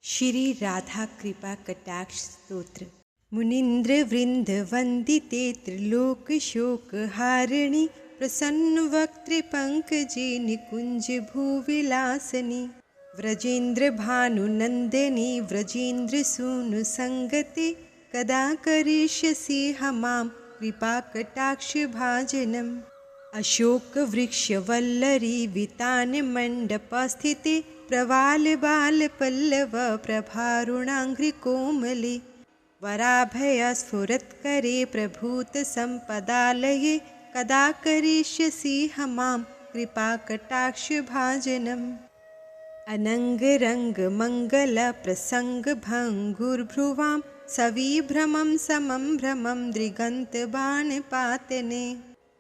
श्री राधा कृपा कटाक्ष स्तोत्र। मुनीन्द्र वृंद वंदिते त्रिलोक शोक हारिणी प्रसन्न वक्त्रे पंकजे निकुंज भूविलासनी व्रजेन्द्र भानुनंदिनी व्रजेन्द्र सूनु संगते कदा करिष्यसि हमां कृपा कटाक्ष भाजनम्। अशोक वृक्ष वल्लरी वितान मंडपस्थिते प्रवाल बाल पल्लव प्रभारुणांघ्रि कोमले वराभय स्फुरत्करे प्रभूत संपदालये कदा करिष्यसि हमां कृपा कटाक्ष भाजनम्। अनंग रंग मंगल प्रसंग भंगुर्भ्रुवां सविभ्रमं समं भ्रमं दृगंत बाण पातने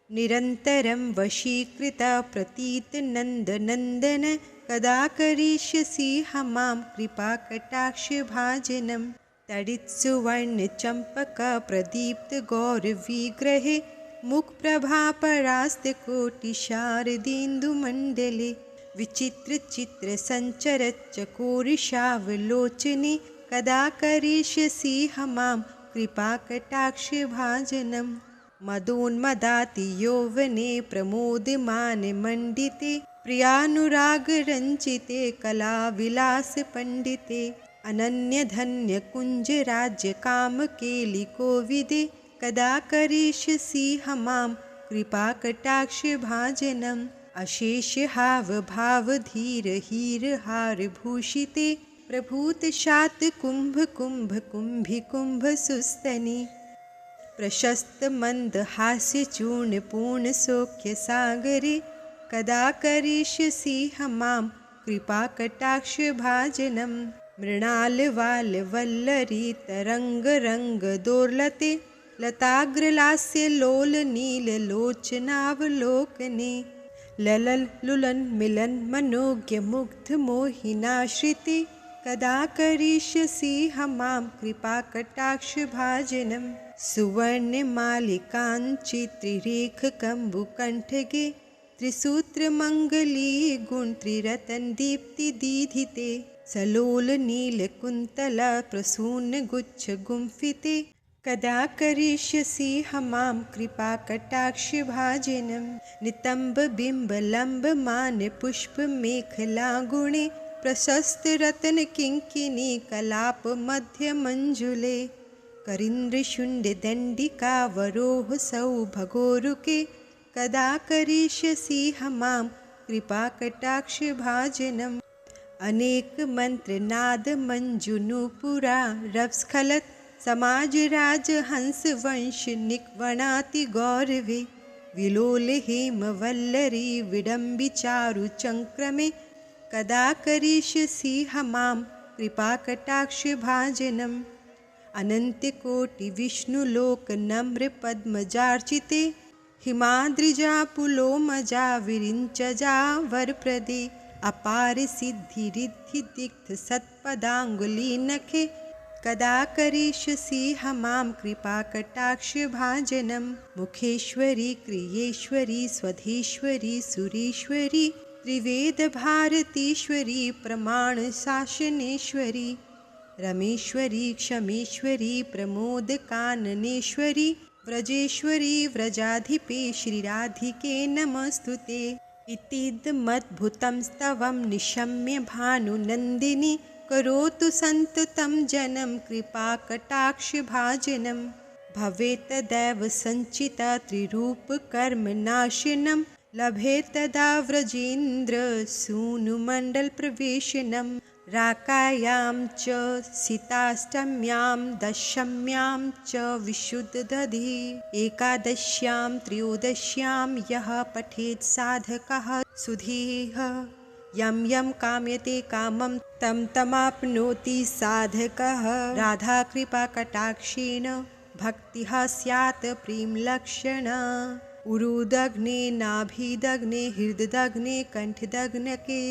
निरन्तरं वशीकृत प्रतीत नंद नंदन कदा करिष्यसि हमां कृपा कटाक्ष भाजनम्। तडित सुवर्ण चंपक प्रदीप्त गौर विग्रहे मुख प्रभा परास्त कोटि शारदेन्दु मंडले विचित्र चित्र संचर चकोरिशावलोचने कदा करिष्यसि हमां कृपा कटाक्ष भाजनम्। मदोन्मदाति यौवने प्रमोदमाने मंडिते प्रियानुराग रंचिते कला विलास पंडिते अनन्य धन्य कुंज राज्य काम केलि कोविदे कदा करिष्यसि हमां कृपा कटाक्ष भाजनम्। अशेष हाव भाव धीर हीर हार भूषिते प्रभूत शात कुंभ कुंभ कुंभी कुंभ सुस्तनी प्रशस्त मंद हास्य चूर्ण पूर्ण सौख्य सागरे कदा करिष्यसि हमां कृपा कटाक्ष भाजनम्। मृणाल वाल वल्लरी तरंग रंग दोर्लते लताग्रलास्य लोल नील लोचनावलोकने ललल लुलन मिलन मनोज्ञ मुग्ध मोहिनाश्रिते कदा करिष्यसि हमां कृपा कटाक्ष भाजनम्। सुवर्ण मालिकांचित्रिरेख कंबुकंठगे त्रिसूत्र मंगली गुण त्रिरतन दीप्ति दीधिते सलोल नील कुंतल प्रसून्न गुच्छ गुंफिते कदा करिष्यसि हमां कृपा कटाक्ष भाजनम्। नितंब बिंब लंब मान पुष्प मेखला गुणे प्रशस्त रतन किंकिनी कलाप मध्य मंजुले करिंद्र शुंड दंडिका वरोह सौभगोरुके कदा करिष्यसि हमां कृपा कटाक्ष भाजनम्। अनेक मंत्र नाद मंजुनुपुरा रवस्खलत समाज राज हंस वंश निक्वणाति गौरवे विलोल हेम वल्लरी विडम्बि चारु चंक्रमे कदा करिष्यसि हमां कृपा कटाक्ष भाजनम्। अनंत कोटि विष्णुलोक नम्र पद्मजार्चिते हिमाद्रिजा पुलोमजा विरिंचजा वरप्रदे अपार सिद्धि रिद्धि दिग्ध सत्पदांगुली नखे कदा करिष्यसि हमां कृपा कटाक्ष भाजनम्। मुखेश्वरी क्रियेश्वरी स्वधेश्वरी सुरेश्वरी त्रिवेद भारतीश्वरी प्रमाण शासनेश्वरी रमेश्वरी क्षमेश्वरी प्रमोद काननेश्वरी व्रजेश्वरी व्रजाधिपे श्रीराधिके नमस्तुते इतीदमद्भुतं स्तवं निशम्य भानुनन्दिनी करोतु संततं जनं कृपा कटाक्ष भाजनम्। भवेत् तदैव संचिता त्रिरूप कर्म नाशनम् लभेत् तदा व्रजेन्द्र सूनुमण्डल प्रवेशनम्। राकायां च सीताष्टम्यां दशम्यां च विशुद्धदधि एकादश्यां त्रयोदश्यां यः पठेत् साधकः सुधीः यं यं कामयते कामं तं तमाप्नोति साधकः। राधा कृपा कटाक्षेण भक्तिः स्यात् प्रेमलक्षणा उरुदग्ने नाभिदग्ने हृददग्ने कंठदग्नके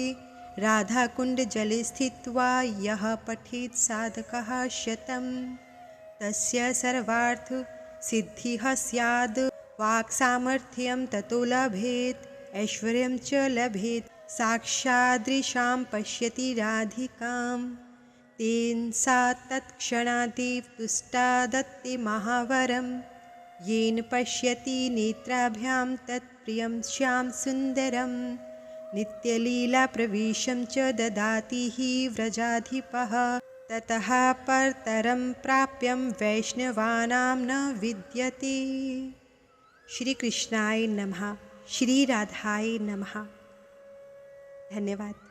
राधा कुंड जले स्थित्वा यः पठेत् साधकः शतं तस्य सर्वार्थ सिद्धिः स्याद् वाक्सामर्थ्यं ततो लभेत् ऐश्वर्यं च लभेत् साक्षादृशां पश्यति राधिकां ते सा तत्क्षणादेव तुष्टा दत्ते महावरं येन पश्यति नेत्राभ्यां तत्प्रियं श्यां सुन्दरं नित्यलीलाप्रवेशं च ददाति हि व्रजाधिपः ततः परतरं प्राप्यं वैष्णवानां न विद्यते। श्री कृष्णाय नमः। श्री राधाय नमः। धन्यवाद।